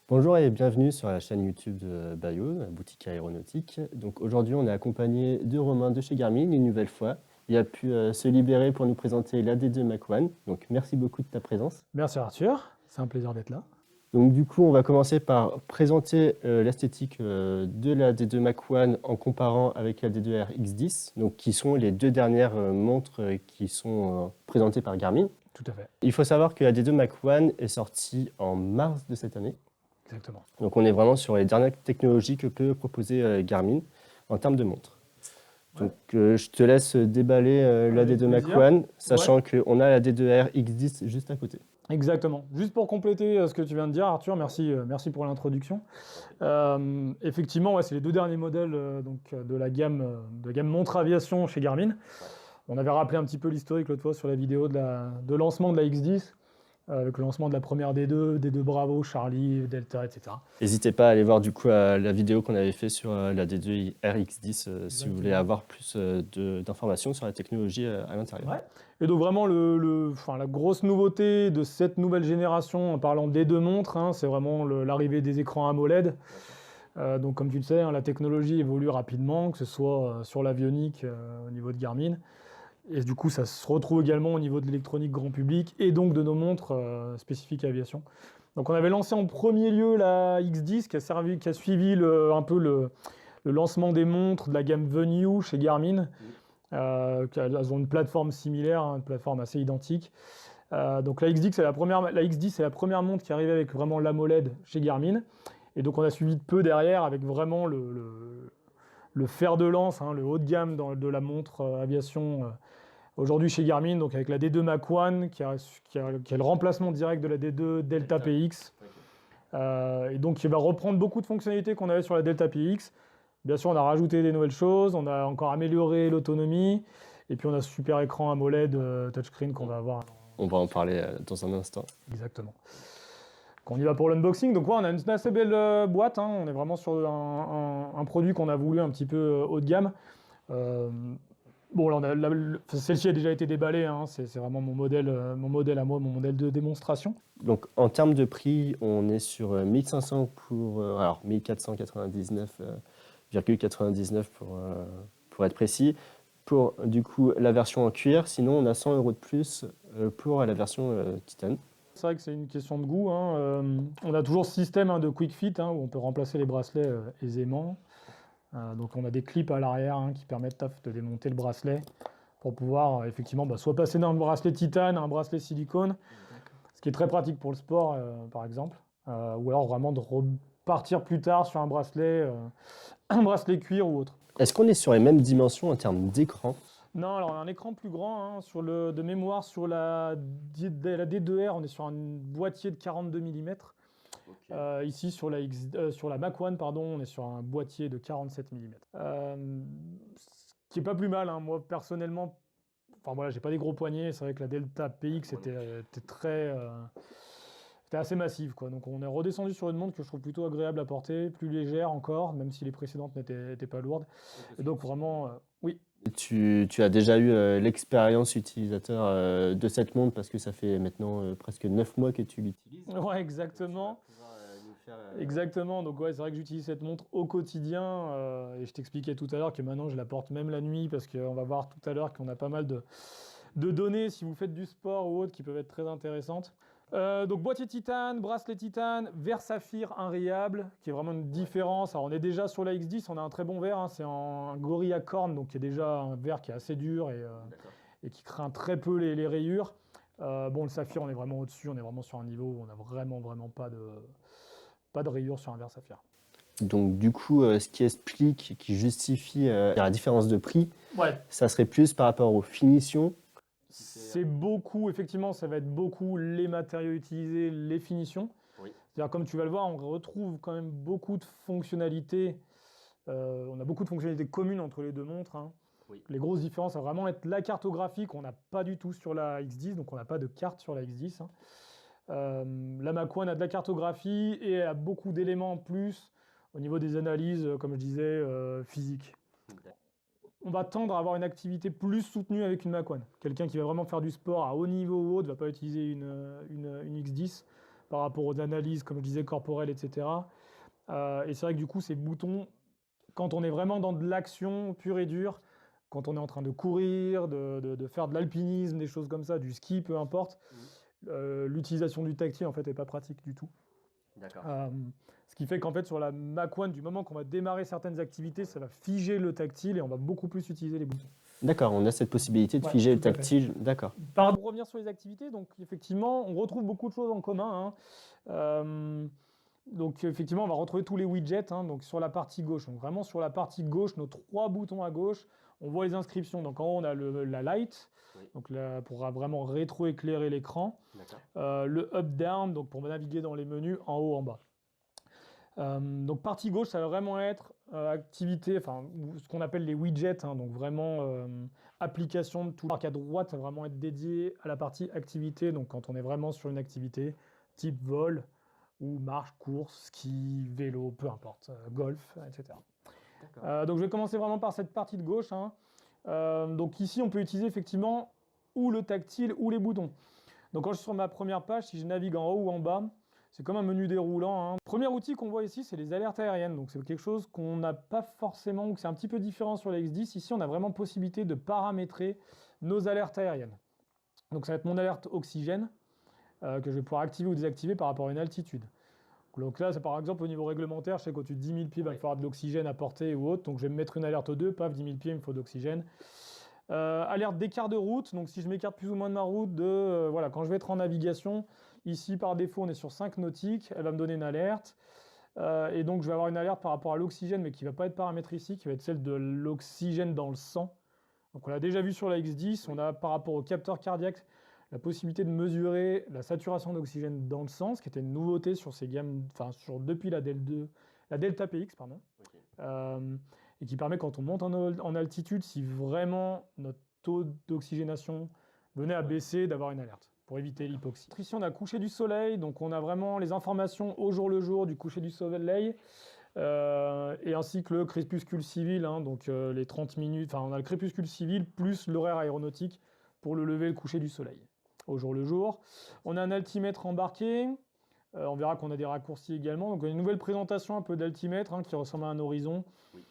Bonjour et bienvenue sur la chaîne YouTube de Bayo, la boutique aéronautique. Donc aujourd'hui, on est accompagné de Romain de chez Garmin une nouvelle fois. Il a pu se libérer pour nous présenter l'AD2 Mach 1. Donc merci beaucoup de ta présence. Merci Arthur, c'est un plaisir d'être là. Donc du coup, on va commencer par présenter l'esthétique de la D2 Mach 1 en comparant avec la D2R X10, donc qui sont les deux dernières montres qui sont présentées par Garmin. Tout à fait, Il faut savoir que la D2 Mach 1 est sortie en mars de cette année. exactement. Donc on est vraiment sur les dernières technologies que peut proposer Garmin en termes de montres. Ouais. Donc je te laisse déballer la Avec D2 Mach plaisir. 1, sachant qu'on a la D2R X10 juste à côté. Exactement. Juste pour compléter ce que tu viens de dire, Arthur, merci pour l'introduction. Effectivement, ouais, c'est les deux derniers modèles de la gamme montre aviation chez Garmin. On avait rappelé un petit peu l'historique l'autre fois sur la vidéo de lancement de la X10, avec le lancement de la première D2, D2 Bravo, Charlie, Delta, etc. N'hésitez pas à aller voir du coup la vidéo qu'on avait fait sur la D2 RX10 si vous voulez Exactement. avoir plus d'informations sur la technologie à l'intérieur. Ouais. Et donc vraiment, enfin, la grosse nouveauté de cette nouvelle génération, en parlant des deux montres, hein, c'est vraiment l'arrivée des écrans AMOLED. Donc comme tu le sais, hein, la technologie évolue rapidement, que ce soit sur l'avionique au niveau de Garmin. Et du coup, ça se retrouve également au niveau de l'électronique grand public et donc de nos montres spécifiques à aviation. Donc on avait lancé en premier lieu la X10 qui a suivi un peu le lancement des montres de la gamme Venue chez Garmin. Elles ont une plateforme similaire, hein, une plateforme assez identique. Donc la X10, c'est la première montre qui arrivait avec vraiment l'AMOLED chez Garmin. Et donc on a suivi de peu derrière avec vraiment le fer de lance, hein, le haut de gamme de la montre aviation aujourd'hui chez Garmin, donc avec la D2 Mach 1 qui est le remplacement direct de la D2 Delta PX. Et donc qui va reprendre beaucoup de fonctionnalités qu'on avait sur la Delta PX. Bien sûr, on a rajouté des nouvelles choses, on a encore amélioré l'autonomie, et puis on a ce super écran AMOLED touchscreen qu'on va avoir. On va en parler dans un instant. Exactement. On y va pour l'unboxing. Donc, ouais, on a une assez belle boîte, hein. On est vraiment sur un produit qu'on a voulu un petit peu haut de gamme. Euh, bon, là, celle-ci a déjà été déballée, hein. C'est vraiment mon modèle à moi, mon modèle de démonstration. Donc en termes de prix, on est sur 1500 alors 1499,99 pour être précis, pour du coup la version en cuir. Sinon, on a 100 € de plus pour la version titane. C'est vrai que c'est une question de goût, hein. On a toujours ce système, hein, de quick fit, hein, où on peut remplacer les bracelets aisément. Donc on a des clips à l'arrière, hein, qui permettent de démonter le bracelet pour pouvoir effectivement soit passer d'un bracelet titane à un bracelet silicone, ce qui est très pratique pour le sport par exemple, ou alors vraiment de repartir plus tard sur un bracelet cuir ou autre. Est-ce qu'on est sur les mêmes dimensions en termes d'écran? Non, alors on a un écran plus grand, hein, de mémoire sur la D2R, on est sur un boîtier de 42 mm. Ici sur sur la Mach 1, pardon, on est sur un boîtier de 47 mm. Ce qui est pas plus mal, hein. Moi personnellement, enfin voilà, j'ai pas des gros poignets, c'est vrai que la Delta PX était assez massive, quoi. Donc on est redescendu sur une montre que je trouve plutôt agréable à porter, plus légère encore, même si les précédentes n'étaient pas lourdes. Et donc vraiment, oui. Tu as déjà eu l'expérience utilisateur de cette montre parce que ça fait maintenant presque 9 mois que tu l'utilises. Ouais, exactement. Exactement, donc ouais, c'est vrai que j'utilise cette montre au quotidien et je t'expliquais tout à l'heure que maintenant je la porte même la nuit parce qu'on va voir tout à l'heure qu'on a pas mal de données si vous faites du sport ou autre qui peuvent être très intéressantes. Donc boîtier titane, bracelet titane, verre saphir inrayable qui est vraiment une différence. Alors on est déjà sur la X10, on a un très bon verre, hein, c'est un Gorilla Corn, donc qui est déjà un verre qui est assez dur et qui craint très peu les rayures. Bon, le saphir, on est vraiment au-dessus, on est vraiment sur un niveau où on n'a vraiment pas de rayures sur un verre saphir. Donc du coup, ce qui explique, qui justifie la différence de prix, Ouais, ça serait plus par rapport aux finitions. c'est beaucoup, effectivement, ça va être beaucoup les matériaux utilisés, les finitions. Oui. C'est-à-dire, comme tu vas le voir, on retrouve quand même beaucoup de fonctionnalités. On a beaucoup de fonctionnalités communes entre les deux montres, hein. Oui. Les grosses différences, ça va vraiment être la cartographie qu'on n'a pas du tout sur la X10, donc on n'a pas de carte sur la X10, hein. La Mach 1 a de la cartographie et a beaucoup d'éléments en plus au niveau des analyses, comme je disais, physiques. On va tendre à avoir une activité plus soutenue avec une Mach 1. Quelqu'un qui va vraiment faire du sport à haut niveau ou autre ne va pas utiliser une X10 par rapport aux analyses, comme je disais, corporelles, etc. Et c'est vrai que du coup, ces boutons, quand on est vraiment dans de l'action pure et dure, quand on est en train de courir, de faire de l'alpinisme, des choses comme ça, du ski, peu importe, l'utilisation du tactile, en fait, n'est pas pratique du tout. D'accord. Ce qui fait qu'en fait, sur la Mac One, du moment qu'on va démarrer certaines activités, ça va figer le tactile et on va beaucoup plus utiliser les boutons. D'accord, on a cette possibilité de Ouais, figer le tout à fait. tactile. D'accord. Pour revenir sur les activités, donc effectivement, on retrouve beaucoup de choses en commun, hein. Donc effectivement, on va retrouver tous les widgets, hein, donc sur la partie gauche. Donc vraiment sur la partie gauche, nos 3 boutons à gauche, on voit les inscriptions. Donc en haut, on a la light, Oui. donc là, pour vraiment rétro-éclairer l'écran. D'accord. Le up-down, donc pour naviguer dans les menus en haut, en bas. Donc partie gauche, ça va vraiment être activité, enfin ce qu'on appelle les widgets, hein, donc vraiment application de tout. Alors qu'à droite, ça va vraiment être dédié à la partie activité, donc quand on est vraiment sur une activité type vol ou marche, course, ski, vélo, peu importe, golf, etc. D'accord. Donc je vais commencer vraiment par cette partie de gauche, hein. Donc ici, on peut utiliser effectivement ou le tactile ou les boutons. Donc quand je suis sur ma première page, si je navigue en haut ou en bas, c'est comme un menu déroulant, hein. Premier outil qu'on voit ici, c'est les alertes aériennes. Donc c'est quelque chose qu'on n'a pas forcément, ou que c'est un petit peu différent sur les X10. Ici, on a vraiment possibilité de paramétrer nos alertes aériennes. Donc ça va être mon alerte oxygène, que je vais pouvoir activer ou désactiver par rapport à une altitude. Donc là, c'est par exemple au niveau réglementaire, je sais qu'au-dessus de 10 000 pieds, il va me falloir de l'oxygène à portée ou autre. Donc je vais me mettre une alerte 2, paf, 10 000 pieds, il me faut d'oxygène. Alerte d'écart de route, donc si je m'écarte plus ou moins de ma route, voilà, quand je vais être en navigation, ici par défaut on est sur 5 nautiques, elle va me donner une alerte. Et donc je vais avoir une alerte par rapport à l'oxygène, mais qui ne va pas être paramétrée ici, qui va être celle de l'oxygène dans le sang. Donc on l'a déjà vu sur la X10, on a par rapport au capteur cardiaque la possibilité de mesurer la saturation d'oxygène dans le sang, ce qui était une nouveauté sur ces gammes, enfin depuis la Delta PX, pardon. Okay. Et qui permet quand on monte en altitude, si vraiment notre taux d'oxygénation venait à baisser, d'avoir une alerte pour éviter l'hypoxie. Ici on a coucher du soleil, donc on a vraiment les informations au jour le jour du coucher du soleil. Et ainsi que le crépuscule civil, hein, donc les 30 minutes, enfin on a le crépuscule civil plus l'horaire aéronautique pour le lever et le coucher du soleil au jour le jour. On a un altimètre embarqué, on verra qu'on a des raccourcis également, donc une nouvelle présentation un peu d'altimètre, hein, qui ressemble à un horizon. Oui.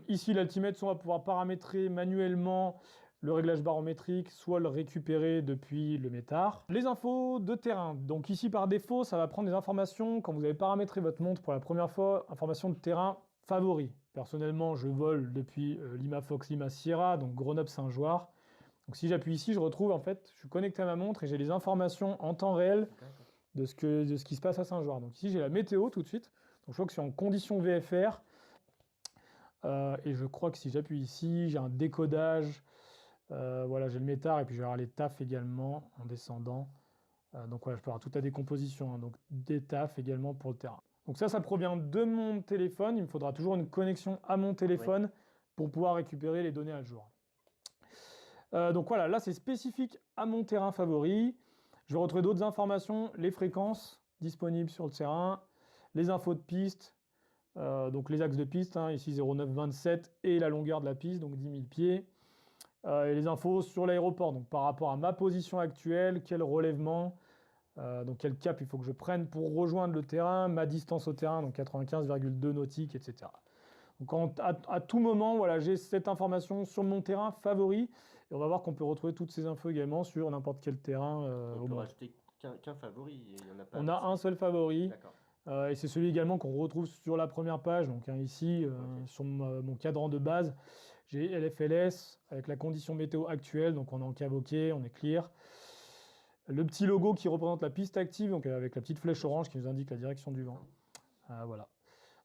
Ici l'altimètre, on va pouvoir paramétrer manuellement le réglage barométrique, soit le récupérer depuis le métard. Les infos de terrain. Donc ici, par défaut, ça va prendre des informations, quand vous avez paramétré votre montre pour la première fois, informations de terrain favoris. Personnellement, je vole depuis Lima Fox, Lima Sierra, donc Grenoble-Saint-Joire. Donc si j'appuie ici, je retrouve, en fait, je suis connecté à ma montre et j'ai les informations en temps réel de ce qui se passe à Saint-Joire. Donc ici, j'ai la météo tout de suite. Donc je vois que c'est en condition VFR. Et je crois que si j'appuie ici, j'ai un décodage. Voilà, j'ai le métard et puis je vais avoir les tafs également en descendant. Donc voilà, je peux avoir toute la décomposition, hein, donc des tafs également pour le terrain. Donc ça provient de mon téléphone. Il me faudra toujours une connexion à mon téléphone pour pouvoir récupérer les données à jour. Donc voilà, là c'est spécifique à mon terrain favori. Je vais retrouver d'autres informations, les fréquences disponibles sur le terrain, les infos de piste, donc les axes de piste, hein, ici 0,927 et la longueur de la piste, donc 10 000 pieds. Et les infos sur l'aéroport, donc par rapport à ma position actuelle, quel relèvement, donc quel cap il faut que je prenne pour rejoindre le terrain, ma distance au terrain, donc 95,2 nautiques, etc. Donc à tout moment, voilà, j'ai cette information sur mon terrain favori, et on va voir qu'on peut retrouver toutes ces infos également sur n'importe quel terrain. On peut rajouter qu'un favori, et il y en a pas. On a un seul favori. Et c'est celui également qu'on retrouve sur la première page, donc hein, ici, sur mon cadran de base. J'ai LFLS avec la condition météo actuelle, donc on est en cave OK, on est clear. Le petit logo qui représente la piste active, donc avec la petite flèche orange qui nous indique la direction du vent. Voilà.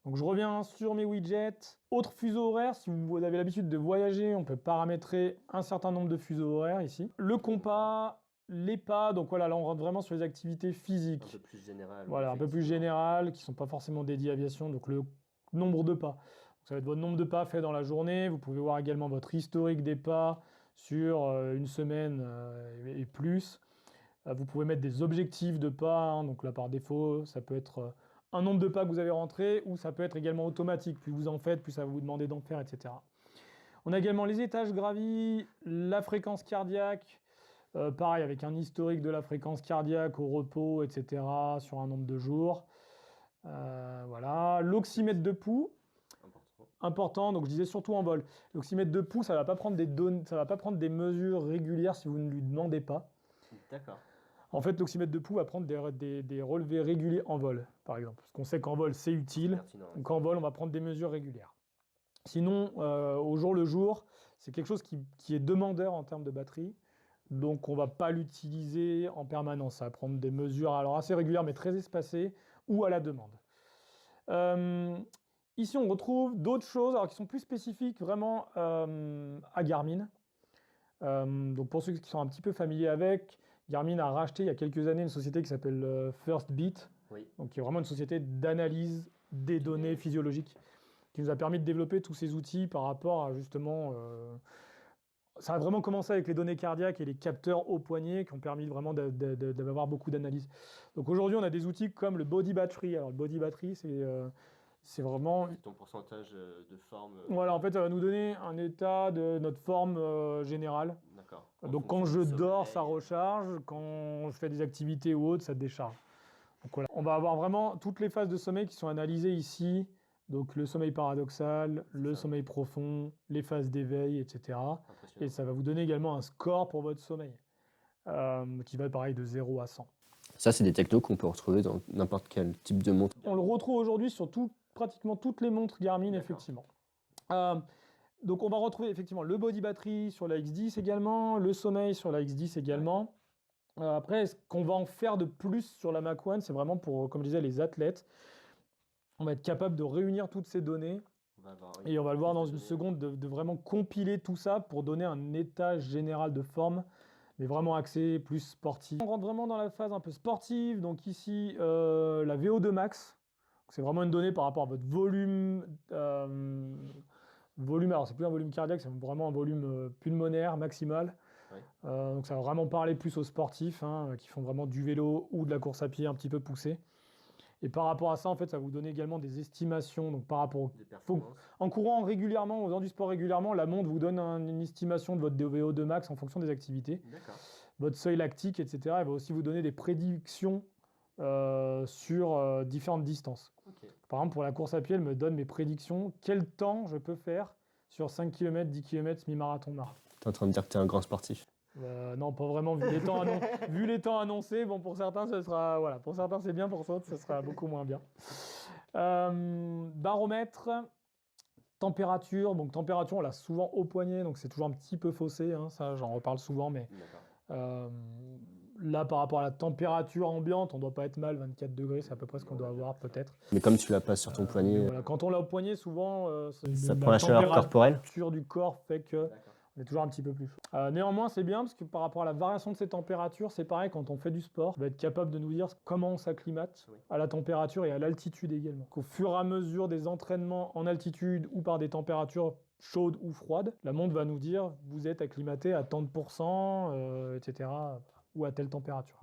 Donc je reviens sur mes widgets. Autre fuseau horaire, si vous avez l'habitude de voyager, on peut paramétrer un certain nombre de fuseaux horaires ici. Le compas, les pas, donc voilà, là on rentre vraiment sur les activités physiques. Un peu plus général. Voilà, un peu plus général, qui ne sont pas forcément dédiées à l'aviation, donc le nombre de pas. Donc ça va être votre nombre de pas faits dans la journée. Vous pouvez voir également votre historique des pas sur une semaine et plus. Vous pouvez mettre des objectifs de pas, hein, donc là par défaut, ça peut être un nombre de pas que vous avez rentré, ou ça peut être également automatique. Plus vous en faites, plus ça va vous demander d'en faire, etc. On a également les étages gravis, la fréquence cardiaque, Pareil, avec un historique de la fréquence cardiaque au repos, etc., sur un nombre de jours. Voilà. L'oxymètre de pouls, important, donc je disais surtout en vol. L'oxymètre de pouls, ça ne va pas prendre ça va pas prendre des mesures régulières si vous ne lui demandez pas. D'accord. En fait, l'oxymètre de pouls va prendre des relevés réguliers en vol, par exemple. Parce qu'on sait qu'en vol, c'est utile. Pertinent, ouais. Donc en vol, on va prendre des mesures régulières. Sinon, au jour le jour, c'est quelque chose qui est demandeur en termes de batterie. Donc on ne va pas l'utiliser en permanence. Ça va prendre des mesures alors assez régulières, mais très espacées, ou à la demande. Ici, on retrouve d'autres choses alors, qui sont plus spécifiques vraiment à Garmin. Donc pour ceux qui sont un petit peu familiers avec, Garmin a racheté il y a quelques années une société qui s'appelle Firstbeat, Oui. donc qui est vraiment une société d'analyse des données physiologiques, qui nous a permis de développer tous ces outils par rapport à justement... ça a vraiment commencé avec les données cardiaques et les capteurs au poignet qui ont permis vraiment d'avoir beaucoup d'analyses. Donc aujourd'hui, on a des outils comme le Body Battery. Alors le Body Battery, c'est vraiment... C'est ton pourcentage de forme. Voilà, en fait, ça va nous donner un état de notre forme générale. D'accord. Donc quand je dors, ça recharge. Quand je fais des activités ou autres, ça décharge. Donc voilà. On va avoir vraiment toutes les phases de sommeil qui sont analysées ici. Donc le sommeil paradoxal, le sommeil profond, les phases d'éveil, etc. Et ça va vous donner également un score pour votre sommeil, qui va pareil de 0 à 100. Ça, c'est des technos qu'on peut retrouver dans n'importe quel type de montre. On le retrouve aujourd'hui sur pratiquement toutes les montres Garmin, effectivement. Donc on va retrouver effectivement le body battery sur la X10 également, le sommeil sur la X10 également. Après, ce qu'on va en faire de plus sur la Mach 1, c'est vraiment pour, comme je disais, les athlètes. On va être capable de réunir toutes ces données et on va le voir dans une seconde, de vraiment compiler tout ça pour donner un état général de forme, mais vraiment axé plus sportif. On rentre vraiment dans la phase un peu sportive, donc ici la VO2 max, c'est vraiment une donnée par rapport à votre volume. Alors c'est plus un volume cardiaque, c'est vraiment un volume pulmonaire maximal. Oui. Donc ça va vraiment parler plus aux sportifs qui font vraiment du vélo ou de la course à pied un petit peu poussée. Et par rapport à ça, en fait, ça va vous donner également des estimations. Donc par rapport en courant régulièrement, en faisant du sport régulièrement, la montre vous donne une estimation de votre VO2 max en fonction des activités. D'accord. Votre seuil lactique, etc. Elle va aussi vous donner des prédictions sur différentes distances. Okay. Par exemple, pour la course à pied, elle me donne mes prédictions. Quel temps je peux faire sur 5 km, 10 km, semi-marathon, marathon. Tu es en train de dire que tu es un grand sportif. Non, pas vraiment, vu les temps annoncés. Bon, pour certains, ce sera, voilà, pour certains, c'est bien, pour d'autres, ce sera beaucoup moins bien. Baromètre, température. Donc, température, on l'a souvent au poignet, donc c'est toujours un petit peu faussé. Ça, j'en reparle souvent, mais là, par rapport à la température ambiante, on ne doit pas être mal. 24 degrés, c'est à peu près ce qu'on doit avoir, peut-être. Mais comme tu l'as pas sur ton poignet. Voilà, quand on l'a au poignet, souvent, ça prend la chaleur corporelle. La température du corps fait que. On est toujours un petit peu plus chaud. Néanmoins, c'est bien parce que par rapport à la variation de ces températures, c'est pareil, quand on fait du sport, on va être capable de nous dire comment on s'acclimate à la température et à l'altitude également. Au fur et à mesure des entraînements en altitude ou par des températures chaudes ou froides, la montre va nous dire vous êtes acclimaté à tant de pourcents, etc. ou à telle température.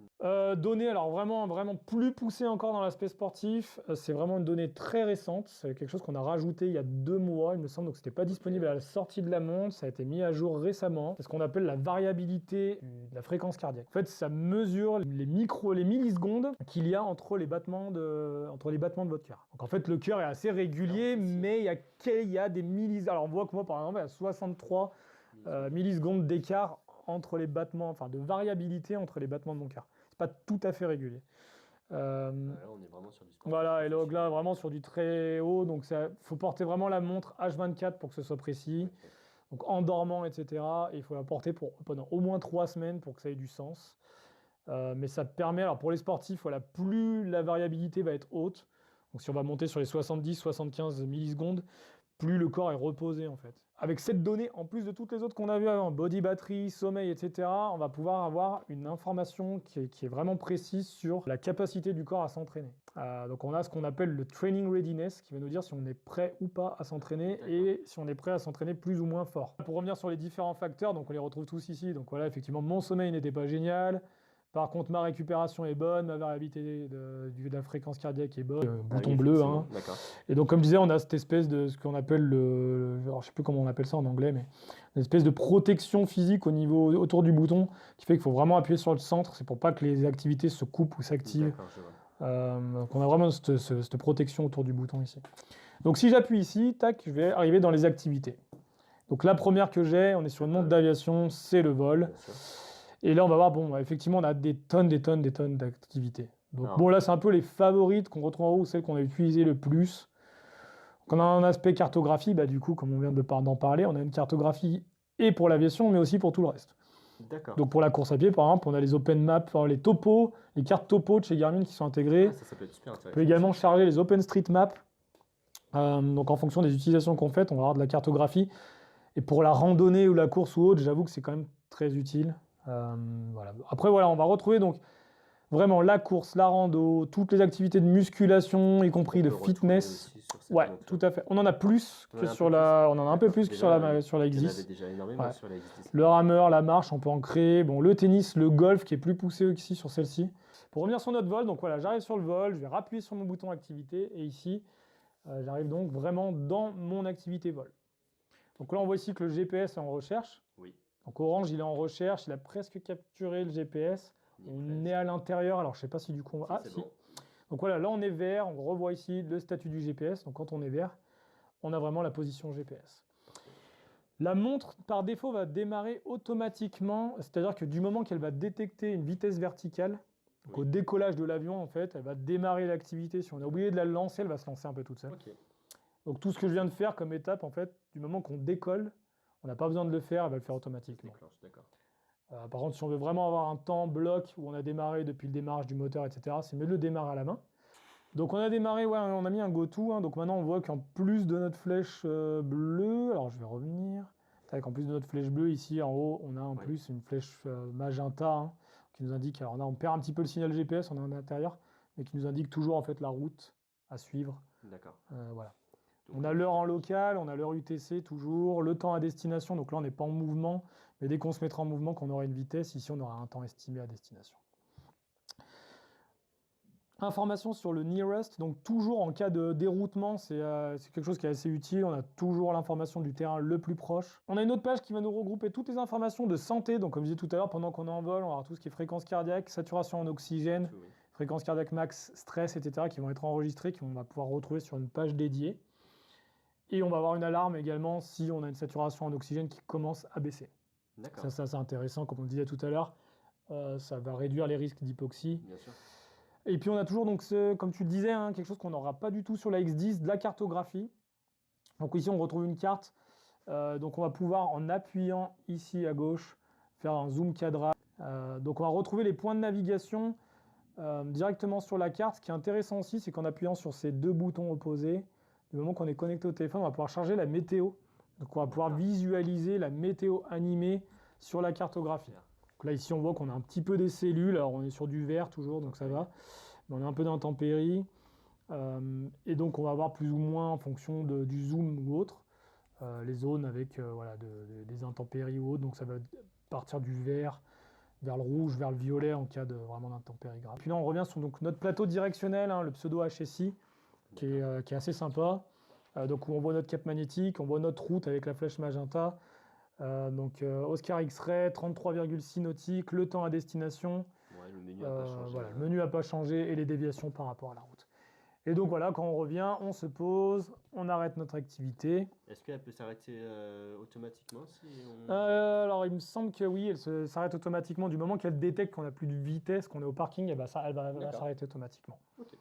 Données, alors vraiment plus poussées encore dans l'aspect sportif, c'est vraiment une donnée très récente, c'est quelque chose qu'on a rajouté il y a 2 mois, il me semble, donc c'était pas disponible à la sortie de la montre, ça a été mis à jour récemment, c'est ce qu'on appelle la variabilité de la fréquence cardiaque. En fait, ça mesure les millisecondes qu'il y a entre les battements de votre cœur. Donc en fait, le cœur est assez régulier, mais il y a des millisecondes. Alors on voit que moi, par exemple, il y a 63 millisecondes d'écart entre les battements, enfin de variabilité entre les battements de mon cœur. C'est pas tout à fait régulier. Là, on est vraiment sur du sport. Voilà, et donc là, vraiment sur du très haut. Donc, il faut porter vraiment la montre H24 pour que ce soit précis. Okay. Donc, en dormant, etc. Et il faut la porter pendant au moins 3 semaines pour que ça ait du sens. Mais ça permet, alors pour les sportifs, voilà, plus la variabilité va être haute. Donc, si on va monter sur les 70-75 millisecondes, plus le corps est reposé en fait. Avec cette donnée, en plus de toutes les autres qu'on a vues avant, body battery, sommeil, etc., on va pouvoir avoir une information qui est vraiment précise sur la capacité du corps à s'entraîner. Donc on a ce qu'on appelle le training readiness, qui va nous dire si on est prêt ou pas à s'entraîner et si on est prêt à s'entraîner plus ou moins fort. Pour revenir sur les différents facteurs, donc on les retrouve tous ici. Donc voilà, effectivement, mon sommeil n'était pas génial, Par contre, ma récupération est bonne, ma variabilité de la fréquence cardiaque est bonne. Bouton oui, bleu. effectivement. Hein. D'accord. Et donc, comme je disais, on a cette espèce de ce qu'on appelle alors, je sais plus comment on appelle ça en anglais, mais une espèce de protection physique autour du bouton qui fait qu'il faut vraiment appuyer sur le centre. C'est pour pas que les activités se coupent ou s'activent. D'accord, je vois. Donc, on a vraiment cette protection autour du bouton ici. Donc, si j'appuie ici, tac, je vais arriver dans les activités. Donc, la première que j'ai, on est sur une montre d'aviation, c'est le vol. Bien sûr. Et là, on va voir, bon, effectivement, on a des tonnes d'activités. Donc, Alors. bon, là, c'est un peu les favorites qu'on retrouve en haut, celles qu'on a utilisées le plus. Donc, on a un aspect cartographie, bah, du coup, comme on vient d'en parler, on a une cartographie et pour l'aviation, mais aussi pour tout le reste. D'accord. Donc, pour la course à pied, par exemple, on a les open maps, enfin, les topos, les cartes topo de chez Garmin qui sont intégrées. Ça peut être super On intéressant. peut également charger les OpenStreetMap. Donc, en fonction des utilisations qu'on fait, on va avoir de la cartographie. Et pour la randonnée ou la course ou autre, j'avoue que c'est quand même très utile. Voilà. Après, voilà, on va retrouver donc vraiment la course, la rando, toutes les activités de musculation, y compris de fitness. Ouais, tout à fait. On en a plus que sur la, on en a un peu plus que sur la Il y en avait X10. déjà énormément Ouais. sur la X10. Le rameur, la marche, on peut en créer. Bon, le tennis, le golf qui est plus poussé aussi sur celle-ci. Pour revenir sur notre vol, donc voilà, j'arrive sur le vol, je vais appuyer sur mon bouton activité et ici, j'arrive donc vraiment dans mon activité vol. Donc là, on voit ici que le GPS est en recherche. Oui. Donc Orange, il est en recherche, il a presque capturé le GPS. On est à l'intérieur, alors je ne sais pas si du coup on va... Ah, si. Bon. Donc voilà, là on est vert, on revoit ici le statut du GPS. Donc quand on est vert, on a vraiment la position GPS. La montre, par défaut, va démarrer automatiquement, c'est-à-dire que du moment qu'elle va détecter une vitesse verticale, donc au décollage de l'avion, en fait, elle va démarrer l'activité. Si on a oublié de la lancer, elle va se lancer un peu toute seule. Okay. Donc tout ce que je viens de faire comme étape, en fait, du moment qu'on décolle, on n'a pas besoin de le faire, elle va le faire automatiquement. D'accord. Par contre, si on veut vraiment avoir un temps bloc où on a démarré depuis le démarrage du moteur, etc., c'est mieux de le démarrer à la main. Donc on a démarré, ouais, on a mis un go-to. Hein, donc maintenant, on voit qu'en plus de notre flèche bleue, alors je vais revenir. En plus de notre flèche bleue, ici en haut, on a en plus une flèche magenta hein, qui nous indique. Alors on perd un petit peu le signal GPS, on est en intérieur, mais qui nous indique toujours en fait la route à suivre. D'accord. Voilà. On a l'heure en local, on a l'heure UTC toujours, le temps à destination, donc là on n'est pas en mouvement, mais dès qu'on se mettra en mouvement, qu'on aura une vitesse, ici on aura un temps estimé à destination. Information sur le nearest, donc toujours en cas de déroutement, c'est quelque chose qui est assez utile, on a toujours l'information du terrain le plus proche. On a une autre page qui va nous regrouper toutes les informations de santé, donc comme je disais tout à l'heure, pendant qu'on est en vol, on va avoir tout ce qui est fréquence cardiaque, saturation en oxygène, fréquence cardiaque max, stress, etc., qui vont être enregistrés, qu'on va pouvoir retrouver sur une page dédiée. Et on va avoir une alarme également si on a une saturation en oxygène qui commence à baisser. Ça c'est intéressant, comme on le disait tout à l'heure. Ça va réduire les risques d'hypoxie. Bien sûr. Et puis on a toujours, donc, comme tu le disais, hein, quelque chose qu'on n'aura pas du tout sur la X10, de la cartographie. Donc ici on retrouve une carte. Donc on va pouvoir, en appuyant ici à gauche, faire un zoom cadrage. Donc on va retrouver les points de navigation directement sur la carte. Ce qui est intéressant aussi, c'est qu'en appuyant sur ces deux boutons opposés, du moment qu'on est connecté au téléphone, on va pouvoir charger la météo. Donc on va pouvoir visualiser la météo animée sur la cartographie. Donc là ici on voit qu'on a un petit peu des cellules, alors on est sur du vert toujours, donc ça va. Mais on est un peu d'intempéries. Et donc on va avoir plus ou moins en fonction du zoom ou autre, les zones avec voilà, des intempéries ou autres. Donc ça va partir du vert vers le rouge, vers le violet en cas de vraiment d'intempéries graves. Puis là on revient sur donc, notre plateau directionnel, hein, le pseudo HSI. Qui est assez sympa. Donc où on voit notre cap magnétique, on voit notre route avec la flèche magenta. Oscar X-Ray, 33,6 nautiques, le temps à destination. Ouais, le menu n'a pas changé. Voilà, le menu n'a pas changé et les déviations par rapport à la route. Et donc voilà, quand on revient, on se pose, on arrête notre activité. Est-ce qu'elle peut s'arrêter automatiquement si on... Alors il me semble que oui, elle s'arrête automatiquement du moment qu'elle détecte qu'on n'a plus de vitesse, qu'on est au parking, et ben ça, elle va s'arrêter automatiquement. Okay.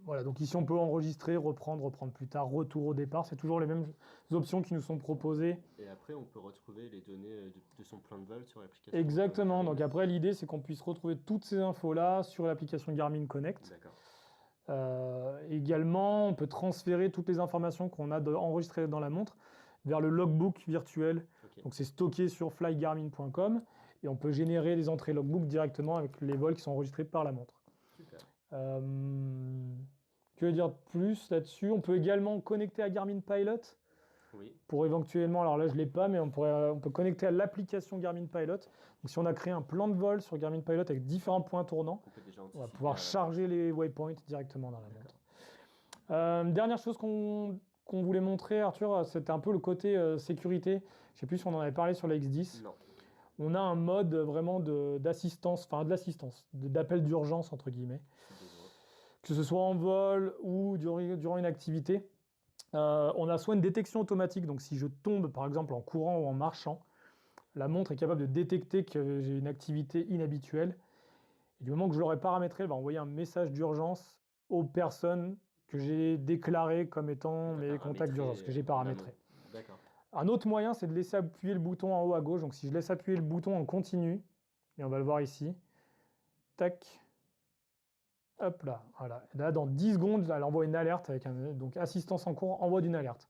Voilà, donc ici on peut enregistrer, reprendre plus tard, retour au départ, c'est toujours les mêmes options qui nous sont proposées. Et après on peut retrouver les données de son plan de vol sur l'application. Exactement, donc après l'idée c'est qu'on puisse retrouver toutes ces infos-là sur l'application Garmin Connect. D'accord. Également, on peut transférer toutes les informations qu'on a enregistrées dans la montre vers le logbook virtuel. Okay. Donc c'est stocké sur flygarmin.com et on peut générer des entrées logbook directement avec les vols qui sont enregistrés par la montre. Super. Que dire de plus là-dessus? On peut également connecter à Garmin Pilot. Oui. pour éventuellement, alors là je ne l'ai pas, mais on peut connecter à l'application Garmin Pilot. Donc si on a créé un plan de vol sur Garmin Pilot avec différents points tournants, On peut déjà on va anticiper pouvoir à l'avance. charger les waypoints directement dans la D'accord. montre. Dernière chose qu'on voulait montrer, Arthur, c'était un peu le côté sécurité. Je ne sais plus si on en avait parlé sur la X10. Non. On a un mode vraiment d'assistance, enfin de l'assistance, d'appel d'urgence entre guillemets, que ce soit en vol ou durant une activité. On a soit une détection automatique, donc si je tombe par exemple en courant ou en marchant, la montre est capable de détecter que j'ai une activité inhabituelle. Et du moment que je l'aurai paramétré, elle va envoyer un message d'urgence aux personnes que j'ai déclarées comme étant mes contacts d'urgence, que j'ai paramétrés. D'accord. Un autre moyen, c'est de laisser appuyer le bouton en haut à gauche. Donc si je laisse appuyer le bouton en continu, et on va le voir ici, tac, hop là, voilà. Et là, dans 10 secondes, elle envoie une alerte avec donc assistance en cours, envoi d'une alerte.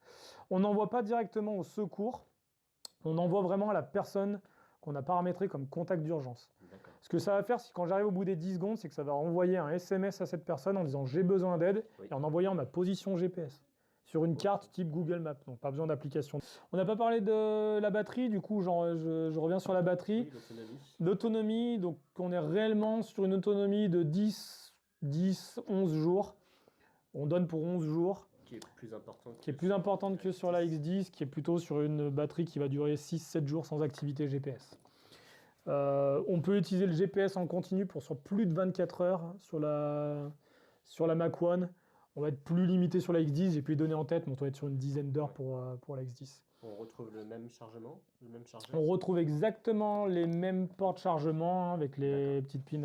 On n'envoie pas directement au secours, on envoie vraiment à la personne qu'on a paramétrée comme contact d'urgence. D'accord. Ce que ça va faire, quand j'arrive au bout des 10 secondes, c'est que ça va envoyer un SMS à cette personne en disant j'ai besoin d'aide, Oui. et en envoyant ma position GPS sur une carte type Google Maps, donc pas besoin d'application. On n'a pas parlé de la batterie, du coup je reviens sur la batterie. Oui, L'autonomie, donc on est réellement sur une autonomie de 11 jours. On donne pour 11 jours. Qui est plus importante. Qui est plus importante que sur la X10, qui est plutôt sur une batterie qui va durer 6-7 jours sans activité GPS. On peut utiliser le GPS en continu sur plus de 24 heures sur la Mac One. On va être plus limité sur la X10, j'ai pu les donner en tête, mais on doit être sur une dizaine d'heures pour la X10. On retrouve le même chargement, le même chargeur. On retrouve exactement les mêmes ports de chargement avec les petites pins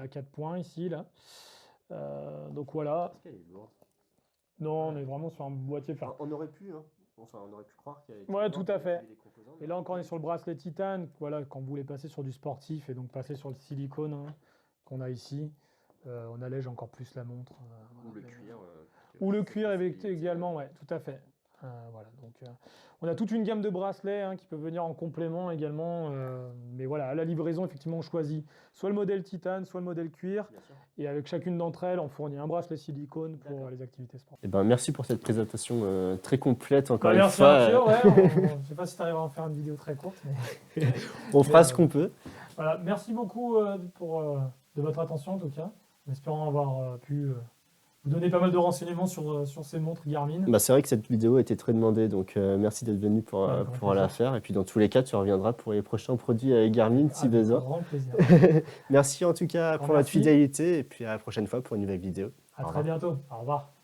à 4 points ici. Là. Donc voilà. Est-ce qu'elle est lourde? Non, on est vraiment sur un boîtier fer. On aurait pu, hein. Enfin, on aurait pu croire qu'il y avait. Ouais, tout à fait. Et là encore, on est sur le bracelet titane. Voilà, quand vous voulez passer sur du sportif et donc passer sur le silicone qu'on a ici, on allège encore plus la montre. Ou le cuir. Ou le cuir également, ouais, tout à fait. Voilà, donc on a toute une gamme de bracelets qui peuvent venir en complément également. Mais voilà, à la livraison, effectivement, on choisit soit le modèle titane, soit le modèle cuir. Et avec chacune d'entre elles, on fournit un bracelet silicone pour les activités sportives. Eh ben, merci pour cette présentation très complète, encore une merci fois. Arthur, ouais, je ne sais pas si tu arriveras à en faire une vidéo très courte. Mais... on fera ce qu'on peut. Voilà, merci beaucoup de votre attention en tout cas, en espérant avoir pu vous donner pas mal de renseignements sur ces montres Garmin. Bah, c'est vrai que cette vidéo a été très demandée, donc merci d'être venu pour la faire. Et puis dans tous les cas, tu reviendras pour les prochains produits avec Garmin si besoin. Avec grand plaisir. Merci en tout cas pour votre fidélité et puis à la prochaine fois pour une nouvelle vidéo. À très bientôt. Au revoir.